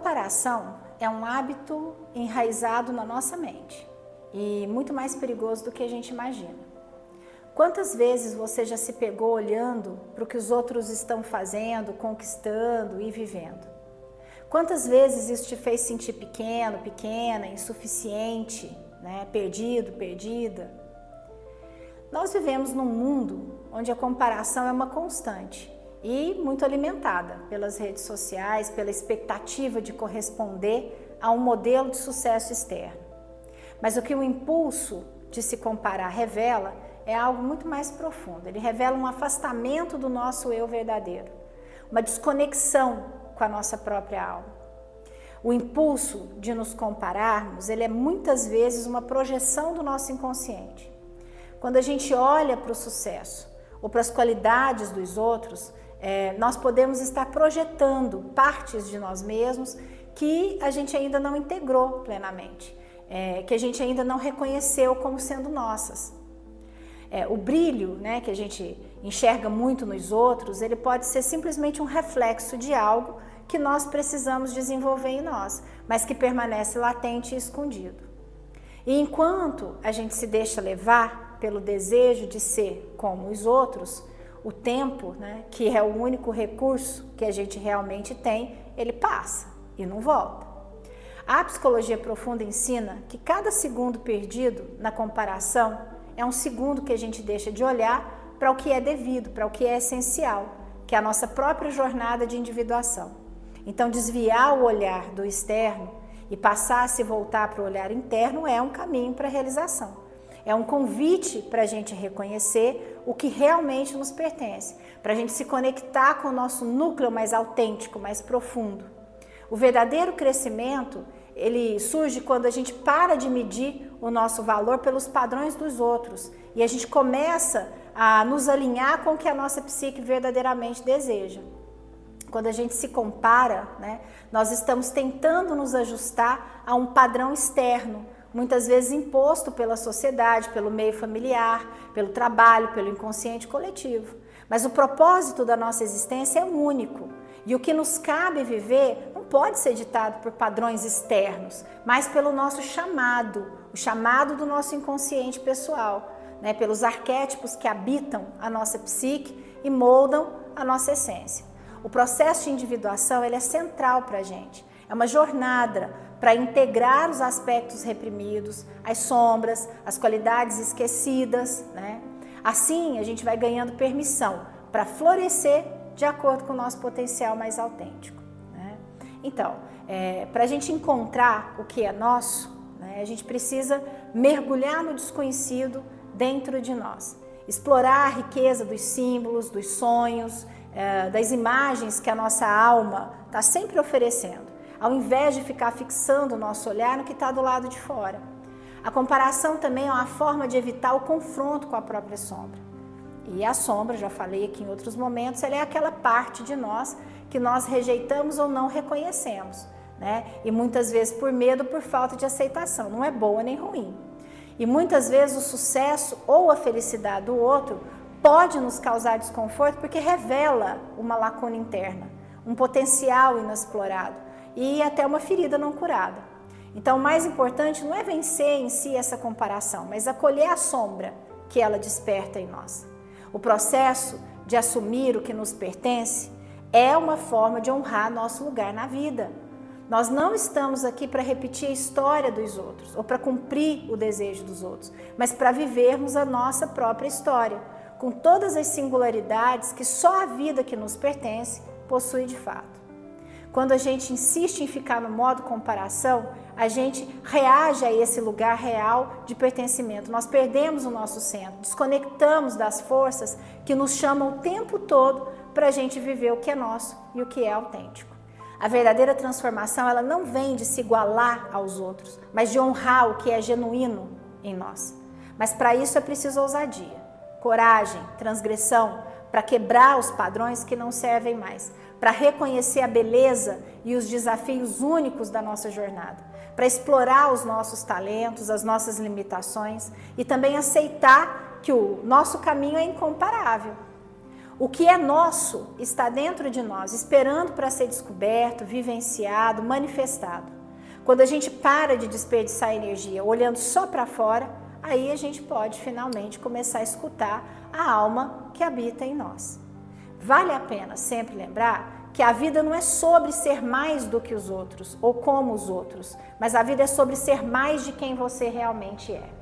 comparação é um hábito enraizado na nossa mente e muito mais perigoso do que a gente imagina. Quantas vezes você já se pegou olhando para o que os outros estão fazendo, conquistando e vivendo? Quantas vezes isso te fez sentir pequeno, pequena, insuficiente, né? Perdido, perdida? Nós vivemos num mundo onde a comparação é uma constante e muito alimentada pelas redes sociais, pela expectativa de corresponder a um modelo de sucesso externo. Mas o que o impulso de se comparar revela é algo muito mais profundo. Ele revela um afastamento do nosso eu verdadeiro, uma desconexão com a nossa própria alma. O impulso de nos compararmos, ele é muitas vezes uma projeção do nosso inconsciente. Quando a gente olha para o sucesso ou para as qualidades dos outros, nós podemos estar projetando partes de nós mesmos que a gente ainda não integrou plenamente, que a gente ainda não reconheceu como sendo nossas. O brilho, né, que a gente enxerga muito nos outros, ele pode ser simplesmente um reflexo de algo que nós precisamos desenvolver em nós, mas que permanece latente e escondido. E enquanto a gente se deixa levar pelo desejo de ser como os outros, o tempo, né, que é o único recurso que a gente realmente tem, ele passa e não volta. A psicologia profunda ensina que cada segundo perdido na comparação é um segundo que a gente deixa de olhar para o que é devido, para o que é essencial, que é a nossa própria jornada de individuação. Então, desviar o olhar do externo e passar a se voltar para o olhar interno é um caminho para a realização. É um convite para a gente reconhecer o que realmente nos pertence, para a gente se conectar com o nosso núcleo mais autêntico, mais profundo. O verdadeiro crescimento, ele surge quando a gente para de medir o nosso valor pelos padrões dos outros e a gente começa a nos alinhar com o que a nossa psique verdadeiramente deseja. Quando a gente se compara, né, nós estamos tentando nos ajustar a um padrão externo, muitas vezes imposto pela sociedade, pelo meio familiar, pelo trabalho, pelo inconsciente coletivo. Mas o propósito da nossa existência é único. E o que nos cabe viver não pode ser ditado por padrões externos, mas pelo nosso chamado, o chamado do nosso inconsciente pessoal, né? Pelos arquétipos que habitam a nossa psique e moldam a nossa essência. O processo de individuação ele é central para a gente. É uma jornada para integrar os aspectos reprimidos, as sombras, as qualidades esquecidas, né? Assim, a gente vai ganhando permissão para florescer de acordo com o nosso potencial mais autêntico, né? Então, para a gente encontrar o que é nosso, né, a gente precisa mergulhar no desconhecido dentro de nós, explorar a riqueza dos símbolos, dos sonhos, das imagens que a nossa alma está sempre oferecendo, ao invés de ficar fixando o nosso olhar no que está do lado de fora. A comparação também é uma forma de evitar o confronto com a própria sombra. E a sombra, já falei aqui em outros momentos, ela é aquela parte de nós que nós rejeitamos ou não reconhecemos, né? E muitas vezes por medo, por falta de aceitação, não é boa nem ruim. E muitas vezes o sucesso ou a felicidade do outro pode nos causar desconforto porque revela uma lacuna interna, um potencial inexplorado e até uma ferida não curada. Então, o mais importante não é vencer em si essa comparação, mas acolher a sombra que ela desperta em nós. O processo de assumir o que nos pertence é uma forma de honrar nosso lugar na vida. Nós não estamos aqui para repetir a história dos outros ou para cumprir o desejo dos outros, mas para vivermos a nossa própria história, com todas as singularidades que só a vida que nos pertence possui de fato. Quando a gente insiste em ficar no modo comparação, a gente reage a esse lugar real de pertencimento. Nós perdemos o nosso centro, desconectamos das forças que nos chamam o tempo todo para a gente viver o que é nosso e o que é autêntico. A verdadeira transformação, ela não vem de se igualar aos outros, mas de honrar o que é genuíno em nós. Mas para isso é preciso ousadia, coragem, transgressão, para quebrar os padrões que não servem mais, para reconhecer a beleza e os desafios únicos da nossa jornada, para explorar os nossos talentos, as nossas limitações e também aceitar que o nosso caminho é incomparável. O que é nosso está dentro de nós, esperando para ser descoberto, vivenciado, manifestado. Quando a gente para de desperdiçar energia olhando só para fora, aí a gente pode finalmente começar a escutar a alma que habita em nós. Vale a pena sempre lembrar que a vida não é sobre ser mais do que os outros ou como os outros, mas a vida é sobre ser mais de quem você realmente é.